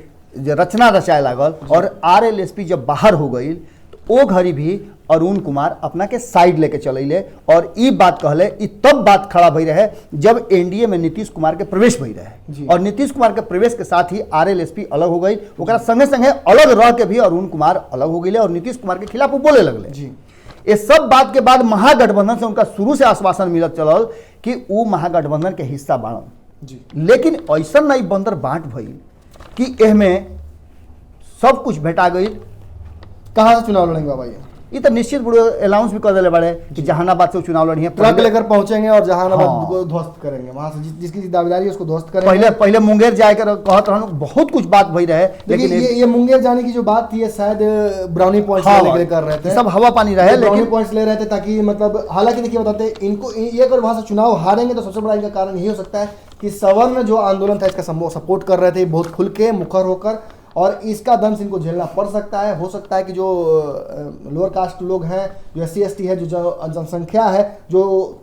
B: रचना रचाए लागल और आरएलएसपी जब बाहर हो गई, तो वो घड़ी भी अरुण कुमार अपना के साइड लेके चलैले और ई बात कहले, ई तब बात खड़ा भई रहे जब एनडीए में नीतीश कुमार के प्रवेश भई रहे, और नीतीश कुमार के प्रवेश के साथ ही आरएलएसपी अलग हो गई, ओकरा संगे संगे अलग रह के भी अरुण कुमार अलग हो गए और नीतीश कुमार के खिलाफ वो बोले लगले। ये सब बात के बाद महागठबंधन से उनका शुरू से आश्वासन मिलत चलल कि वो महागठबंधन के हिस्सा बाड़न, लेकिन ऐसा नहीं बंदर बांट भइल कि एहमें सब कुछ भेटा गई।
A: कहाँ से चुनाव लड़ेंगे बाबा?
B: ये तो निश्चित अनाउंस भी कर दिले बड़े कि जहानाबाद से चुनाव लड़ी है,
A: ट्रक लेकर पहुंचेंगे और जहानाबाद को ध्वस्त करेंगे, वहां से जिसकी दावेदारी है उसको ध्वस्त करेंगे।
B: पहले मुंगेर जाकर कहत रहन, बहुत कुछ बात भई रहे,
A: लेकिन ये मुंगेर जाने की जो बात थी, ये शायद ब्राउनी पॉइंट्स लेकर कर रहे थे,
B: सब हवा पानी रहे,
A: ब्राउनी पॉइंट्स ले रहे थे ताकि मतलब, हालांकि देखिए बताते इनको, ये अगर वहां से चुनाव हारेंगे तो सबसे बड़ा इनका कारण यही हो सकता है कि सवर्ण जो आंदोलन था इसका सपोर्ट कर रहे थे बहुत खुल के मुखर होकर, और इसका दंश इनको झेलना पड़ सकता है। हो सकता है कि जो लोअर कास्ट लोग हैं, जो SC/ST है, जो जनसंख्या है जो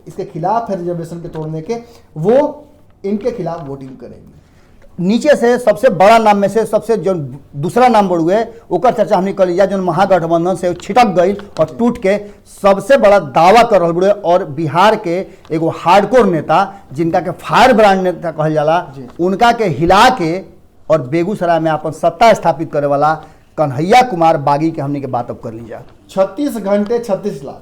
A: इसके खिलाफ है रिजर्वेशन के तोड़ने के, वो इनके खिलाफ वोटिंग करेगी।
B: नीचे से सबसे बड़ा नाम में से सबसे जो दूसरा नाम बढ़ुए ओकर चर्चा हमने कर लिया, जो महागठबंधन से छिटक गई और टूट के सबसे बड़ा दावा कर रहा बुढ़े, और बिहार के एगो हार्डकोर नेता जिनका के फायर ब्रांड नेता कहल जाला, उनका के हिला के और बेगूसराय में अपन सत्ता स्थापित करे वाला कन्हैया कुमार बागी के हमने के बात अब कर लीजिए।
A: 36 घंटे 36 लाख,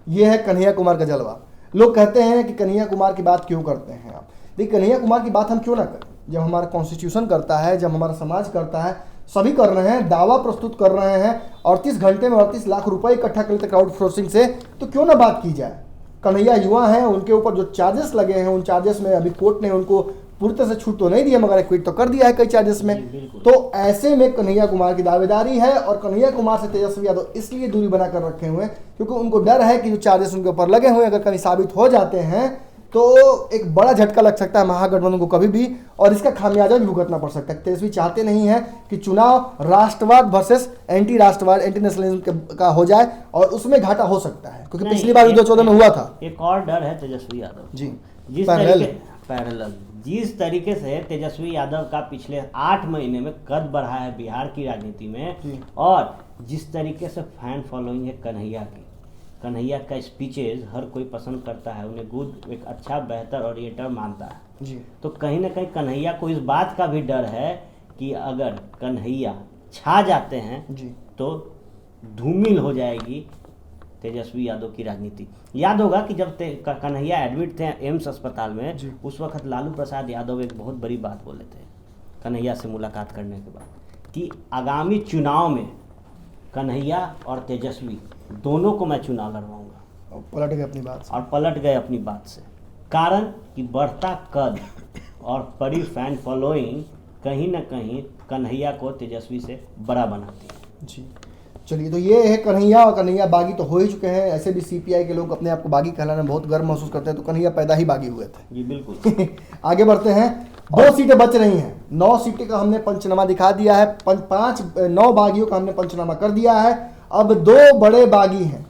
A: ये है कन्हैया कुमार का जलवा। लोग कहते हैं कि कन्हैया कुमार की बात क्यों करते हैं आप? देखिए, कन्हैया कुमार की बात हम क्यों ना करें, जब हमारा कॉन्स्टिट्यूशन करता है, जब हमारा समाज करता है, सभी कर रहे हैं, दावा प्रस्तुत कर रहे हैं, 38 घंटे में 38 लाख रुपए इकट्ठा कर लेते क्राउड सोर्सिंग से, तो क्यों ना बात की जाए। कन्हैया युवा हैं, उनके ऊपर जो चार्जेस लगे हैं, उन चार्जेस में अभी कोर्ट ने उनको पूरी तरह से छूट तो नहीं दी है मगर एक्विट तो कर दिया है कई चार्जेस में।
C: जी, बिल्कुल।
A: तो ऐसे में कन्हैया कुमार की दावेदारी है और कन्हैया कुमार से तेजस्वी यादव इसलिए दूरी बनाकर रखे हुए हैं क्योंकि उनको डर है कि जो चार्जेस उनके ऊपर लगे हुए हैं अगर कहीं साबित हो जाते हैं तो एक बड़ा झटका लग सकता है महागठबंधन को कभी भी, और इसका खामियाजा भी भुगतना पड़ सकता है। तेजस्वी चाहते नहीं है कि चुनाव राष्ट्रवाद वर्सेस एंटी राष्ट्रवाद एंटी नेशनलिज्म का हो जाए और उसमें घाटा हो सकता है क्योंकि
C: नहीं,
A: पिछली बार 2014 में हुआ था।
C: एक और डर है तेजस्वी यादव
A: जी,
C: जिस
A: पैरेलल।
C: तरीके पैरेलल जिस तरीके से तेजस्वी यादव का पिछले 8 महीने में कद बढ़ा है बिहार की राजनीति में, और जिस तरीके से फैन फॉलोइंग है कन्हैया का स्पीचेज हर कोई पसंद करता है, उन्हें गुड एक अच्छा बेहतर ओरिएंटर मानता है
A: जी,
C: तो कहीं ना कहीं कन्हैया को इस बात का भी डर है कि अगर कन्हैया छा जाते हैं
A: जी,
C: तो धूमिल हो जाएगी तेजस्वी यादव की राजनीति। याद होगा कि जब कन्हैया एडमिट थे एम्स अस्पताल में, उस वक्त लालू प्रसाद यादव एक बहुत बड़ी बात बोले थे कन्हैया से मुलाकात करने के बाद कि आगामी चुनाव में कन्हैया और तेजस्वी दोनों को मैं चुनाव लड़वाऊंगा,
A: और पलट गए अपनी बात से।
C: और पलट गए अपनी बात से। कारण कि बढ़ता कद और बड़ी फैन फॉलोइंग कहीं ना कहीं कन्हैया को तेजस्वी से बड़ा बनाती है।
A: जी, चलिए, तो ये है कन्हैया, और कन्हैया बागी तो हो ही चुके हैं। ऐसे भी सीपीआई के लोग अपने आप को बागी कहलाने में बहुत गर्व महसूस करते हैं, तो कन्हैया पैदा ही बागी हुए थे।
C: जी बिल्कुल।
A: आगे बढ़ते हैं। 2 सीटें बच रही हैं। 9 सीटें का हमने पंचनामा दिखा दिया है। 9 बागियों का हमने पंचनामा कर दिया है। अब 2 बड़े बागी हैं।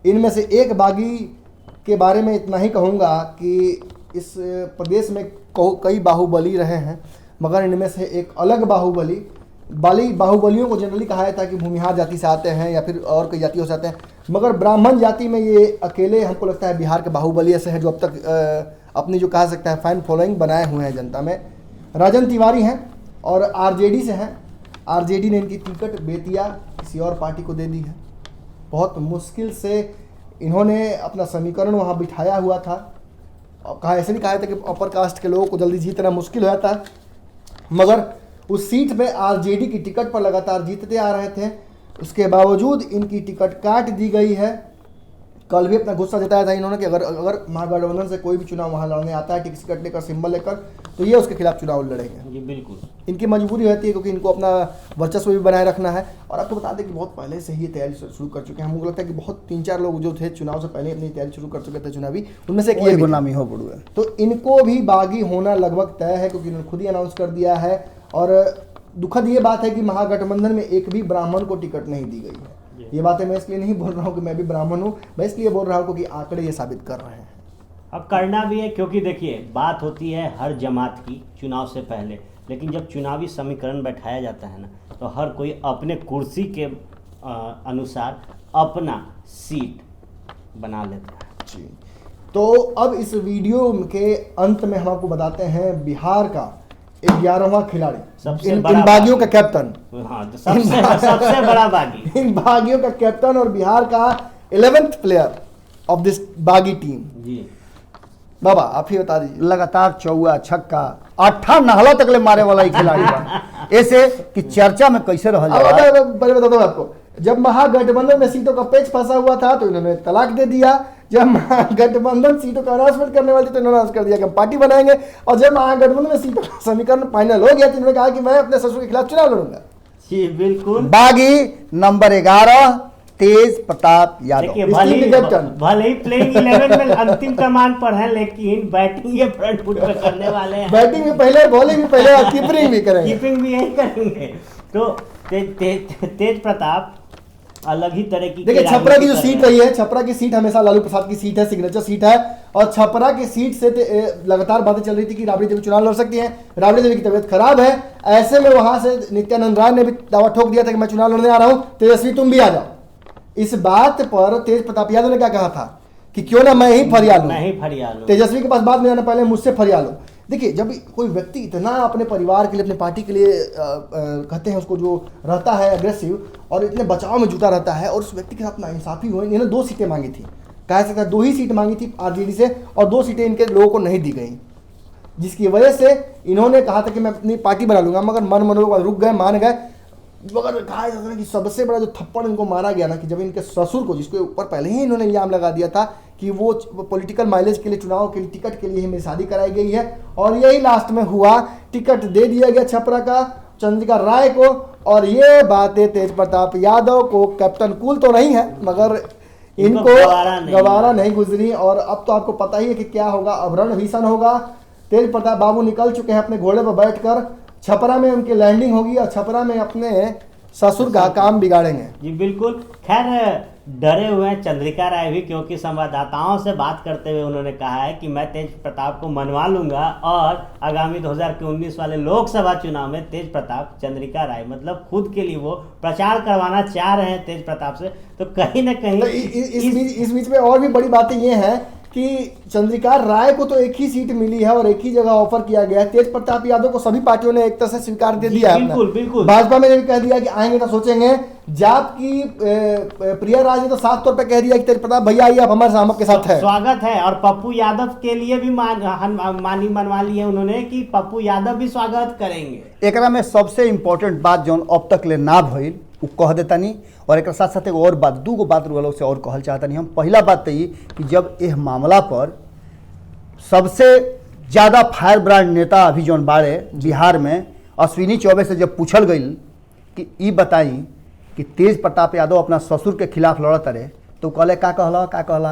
A: इनमें से एक बागी के बारे में इतना ही कहूँगा कि इस प्रदेश में कई बाहुबली रहे हैं, मगर इनमें से एक अलग बाहुबलियों को जनरली कहा जाता है कि भूमिहार जाति से आते हैं या फिर और कई जातियों से आते हैं, मगर ब्राह्मण जाति में ये अकेले हमको लगता है बिहार के बाहुबली ऐसे हैं जो अब तक अपनी जो कहा सकता है फैन फॉलोइंग बनाए हुए हैं जनता में। राजन तिवारी हैं और आरजेडी से हैं। आरजेडी ने इनकी टिकट बेतिया किसी और पार्टी को दे दी है। बहुत मुश्किल से इन्होंने अपना समीकरण वहाँ बिठाया हुआ था, और कहा ऐसे नहीं कहा था कि अपर कास्ट के लोगों को जल्दी जीतना मुश्किल हो जाता है, मगर उस सीट पे आरजेडी की टिकट पर लगातार जीतते आ रहे थे। उसके बावजूद इनकी टिकट काट दी गई है। कल भी अपना गुस्सा जताया था इन्होंने कि अगर महागठबंधन से कोई भी चुनाव वहाँ लड़ने आता है टिकट लेकर, सिंबल लेकर, तो ये उसके खिलाफ चुनाव लड़ेंगे।
C: जी बिल्कुल।
A: इनकी मजबूरी रहती है क्योंकि इनको अपना वर्चस्व भी बनाए रखना है। और आपको बता दें कि बहुत पहले से ही तैयारी शुरू कर चुके हैं। हमको लगता है कि बहुत 3-4 लोग जो थे चुनाव से पहले अपनी तैयारी शुरू कर चुके थे चुनावी, उनमें से एक ये
B: गुलामी हो पड़ुए।
A: तो इनको भी बागी होना लगभग तय है क्योंकि इन्होंने खुद ही अनाउंस कर दिया है। और दुखद ये बात है कि महागठबंधन में एक भी ब्राह्मण को टिकट नहीं दी गई है। ये बातें मैं इसलिए नहीं बोल रहा हूँ कि मैं भी ब्राह्मण हूँ, मैं इसलिए बोल रहा हूँ क्योंकि आंकड़े ये साबित कर रहे हैं।
C: अब करना भी है क्योंकि देखिए बात होती है हर जमात की चुनाव से पहले, लेकिन जब चुनावी समीकरण बैठाया जाता है ना तो हर कोई अपने कुर्सी के अनुसार अपना सीट बना लेता है।
A: जी, तो अब इस वीडियो के अंत में हम आपको बताते हैं बिहार का 11वां खिलाड़ी, इन बागियों का कैप्टन।
C: हाँ, तो सबसे बड़ा बागी
A: इन बागियों का कैप्टन और बिहार का 11th प्लेयर ऑफ दिस बागी टीम।
C: जी
B: बाबा आप ही बता दीजिए। लगातार चौवा छक्का 8 नहला तक ले मारे वाला ही खिलाड़ी बा। ऐसे कि चर्चा में कैसे रह जाए।
A: पहले बता दो आपको, जब महागठबंधन में सीटों का पेच फंसा हुआ था तो इन्होंने तलाक दे दिया। जब महागठबंधन सीटों का अनाउंसमेंट करने वाली थी तो इन्होंने अनाउंस कर दिया कि हम पार्टी बनाएंगे। और जब महागठबंधन में सीटों का समीकरण फाइनल हो गया तो इन्होंने कहा कि मैं अपने ससुर के खिलाफ चुनाव लड़ूंगा।
C: जी बिल्कुल।
B: बागी नंबर 11 तेज प्रताप यादव।
C: देखिए भले ही प्लेइंग 11 में अंतिम कमान पर है, लेकिन बैटिंग ये फ्रंट फुट पे करने वाले हैं।
A: बैटिंग भी पहले, बॉलिंग भी पहले और कीपिंग भी करेंगे।
C: कीपिंग भी यही करेंगे। तो तेज प्रताप अलग ही तरह की।
A: देखिए छपरा की जो सीट रही है, छपरा की सीट हमेशा लालू प्रसाद की सीट है, सिग्नेचर सीट है। और छपरा की सीट से लगातार बातें चल रही थी कि राबड़ी देवी चुनाव लड़ सकती हैं। राबड़ी देवी की तबीयत खराब है, ऐसे में वहां से नित्यानंद राय ने भी दावा ठोक दिया था कि मैं चुनाव लड़ने आ रहा हूं, तेजस्वी तुम भी आ जाओ। इस बात पर तेज प्रताप यादव ने क्या कहा था कि क्यों ना मैं ही फरियाद लूं, तेजस्वी के पास बात में जाना पहले मुझसे फरियाद लो। देखिए जब कोई व्यक्ति इतना अपने परिवार के लिए, अपने पार्टी के लिए कहते हैं उसको, जो रहता है अग्रेसिव और इतने बचाव में जुटा रहता है, और उस व्यक्ति के साथ नाइंसाफी हुई। इन्होंने 2 सीटें मांगी थी, कह सकता है 2 ही सीट मांगी थी आरजेडी से, और 2 सीटें इनके लोगों को नहीं दी गई, जिसकी वजह से इन्होंने कहा था कि मैं अपनी पार्टी बना लूंगा, मगर मन रुक गए, मान गए। मगर कहा जाता है कि सबसे बड़ा जो थप्पड़ इनको मारा गया ना, कि जब इनके ससुर को, जिसके ऊपर पहले ही इन्होंने इल्जाम लगा दिया था कि वो पॉलिटिकल माइलेज के लिए, चुनाव के लिए, टिकट के लिए ही मेरी शादी कराई गई है, और यही लास्ट में हुआ, टिकट दे दिया गया छपरा का चंद्रिका राय को। और ये बातें तेज प्रताप यादव को, कैप्टन कूल तो नहीं है मगर इनको गवारा नहीं गुजरी। और अब तो आपको पता ही है कि क्या होगा, अब रणभीषण होगा। तेज प्रताप बाबू निकल चुके हैं अपने घोड़े पर बैठकर, छपरा में उनकी लैंडिंग होगी और छपरा में अपने ससुर का काम बिगाड़ेंगे।
C: जी बिल्कुल। खैर डरे हुए हैं चंद्रिका राय भी, क्योंकि संवाददाताओं से बात करते हुए उन्होंने कहा है कि मैं तेज प्रताप को मनवा लूंगा और आगामी 2019 वाले लोकसभा चुनाव में तेज प्रताप चंद्रिका राय, मतलब खुद के लिए वो प्रचार करवाना चाह रहे हैं तेज प्रताप से। तो कहीं ना कहीं
A: तो इस बीच में और भी बड़ी बातें ये हैं कि चंद्रिका राय को तो एक ही सीट मिली है और एक ही जगह ऑफर किया गया है। तेज प्रताप यादव को सभी पार्टियों ने एक तरह से स्वीकार दे दिया है।
C: बिल्कुल बिल्कुल।
A: भाजपा में भी कह दिया कि आएंगे तो सोचेंगे। जाप की प्रिया राज ने तो साफ तौर पे कह दिया कि तेज प्रताप भैया आइए, आप हमारे सामक के साथ है,
C: स्वागत है। और पप्पू यादव के लिए भी मानी मनवा ली है उन्होंने कि पप्पू यादव भी स्वागत करेंगे।
B: एकरा में सबसे इम्पोर्टेंट बात जो अब तक ले ना भइल वो कह देता नहीं। और एक साथ साथ एक और बात, दूगो बात वालों से और कहल चाहता नहीं हम। पहला बात तो ये कि जब यह मामला पर सबसे ज़्यादा फायर ब्रांड नेता अभी जौन बाड़े बिहार में, अश्विनी चौबे से जब पूछल गई कि ई बताई कि तेज प्रताप यादव अपना ससुर के खिलाफ लड़त रहे, तो कहले का कहला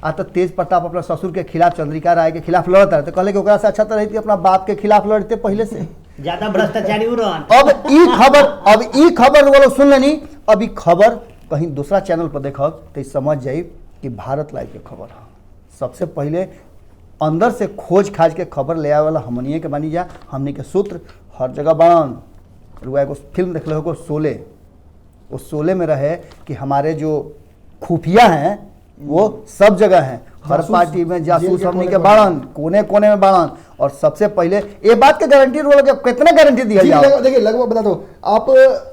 B: आ तो तेज प्रताप अपना ससुर के खिलाफ, चंद्रिका राय के खिलाफ लड़त रहे, तो कहले कि ओकरा से अच्छा तो रहती अपना बाप के खिलाफ लड़ते पहले से।
C: ज्यादा भ्रष्टाचारी
B: अब ई खबर वो लोग सुन लेनी। अब ई खबर कहीं दूसरा चैनल पर देखब तो समझ जाए कि भारत लाइव के खबर है। सबसे पहले अंदर से खोज खाज के खबर ले आए वाला हमनिए के बनी जा। हमने के सूत्र हर जगह बन रुआ। एगो फिल्म देख लो शोले, वो शोले में रहे कि हमारे जो खुफिया हैं वो सब जगह हैं, हर पार्टी में जासूस हमने के बाड़न, कोने कोने में बाड़न। और सबसे पहले ये बात की गारंटी कितना गारंटी दिया जाए?
A: देखिए लगभग बता दो आप,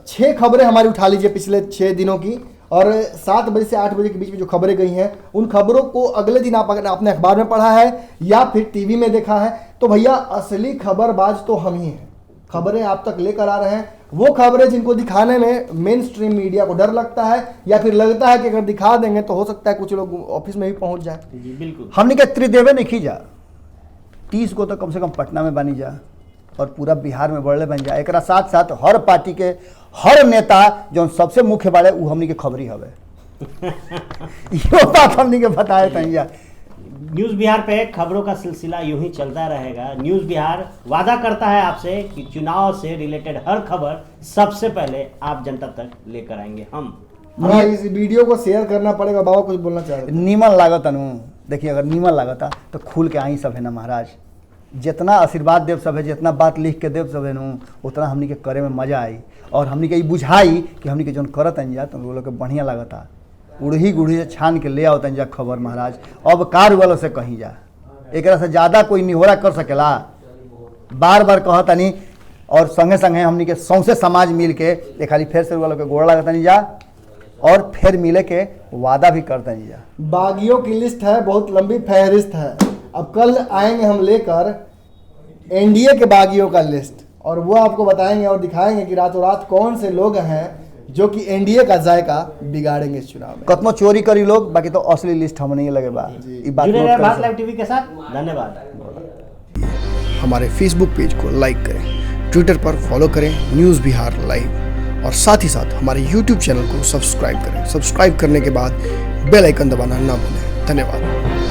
A: 6 खबरें हमारी उठा लीजिए पिछले 6 दिनों की, और 7 बजे से 8 बजे के बीच में जो खबरें गई हैं उन खबरों को अगले दिन आपने अखबार में पढ़ा है या फिर टीवी में देखा है, तो भैया असली खबरबाज तो हम ही हैं। खबरें आप तक लेकर आ रहे हैं, वो खबरें जिनको दिखाने में मेन स्ट्रीम मीडिया को डर लगता है या फिर लगता है कि अगर दिखा देंगे तो हो सकता है कुछ लोग ऑफिस में भी पहुंच जाए।
C: जी बिल्कुल।
B: हमने के त्रिदेवे नहीं खींचा, 30 को तो कम से कम पटना में बनी जा और पूरा बिहार में बढ़ले बन जाए। एक साथ साथ हर पार्टी के हर नेता जो सबसे मुख्य बाड़े वो हमनी के खबरी हवे। यो बात हमनी के बताए तैया।
C: न्यूज़ बिहार पे खबरों का सिलसिला यूं ही चलता रहेगा। न्यूज़ बिहार वादा करता है आपसे कि चुनाव से रिलेटेड हर खबर सबसे पहले आप जनता तक लेकर आएंगे हम।
A: इस वीडियो को शेयर करना पड़ेगा। बाबा कुछ बोलना चाह रहे थे?
B: नीमन लागत अनु, देखिए अगर नीमन लागता तो खुल के आई सब है ना महाराज। जितना आशीर्वाद देव सब है, जितना बात लिख के देव सब है नु, उतना हमनी के करे में मजा आई और हमनी के बुझाई कि हमनी के जौन करत अंजा तो लोग के बढ़िया लागता। उड़ही गुड़ी से छान के ले आओ तंजा खबर महाराज। अब कार वालों से कहीं जा, एक से ज़्यादा कोई निहोरा कर सकेला? बार बार कहतनी और संगे संगे हमनी के सौंसे समाज मिल के एक खाली फिर से वालों के गोड़ लागतनी जा और फिर मिले के वादा भी करतनी जा।
A: बागियों की लिस्ट है, बहुत लंबी फहरिस्त है। अब कल आएंगे हम लेकर एनडीए के बागियों का लिस्ट और वो आपको बताएंगे और दिखाएंगे कि रातों रात कौन से लोग हैं जो कि एनडीए का जायका बिगाड़ेंगे इस चुनाव में।
B: कतनो चोरी करी लोग, बाकी तो असली लिस्ट हम नहीं लगे बा।
C: जुड़े रहे भारत लाइव टीवी के साथ। धन्यवाद।
D: हमारे फेसबुक पेज को लाइक करें, ट्विटर पर फॉलो करें न्यूज़ बिहार लाइव, और साथ ही साथ हमारे यूट्यूब चैनल को सब्सक्राइब करें। सब्सक्राइब करने के बाद बेल आइकन दबाना ना भूलें। धन्यवाद।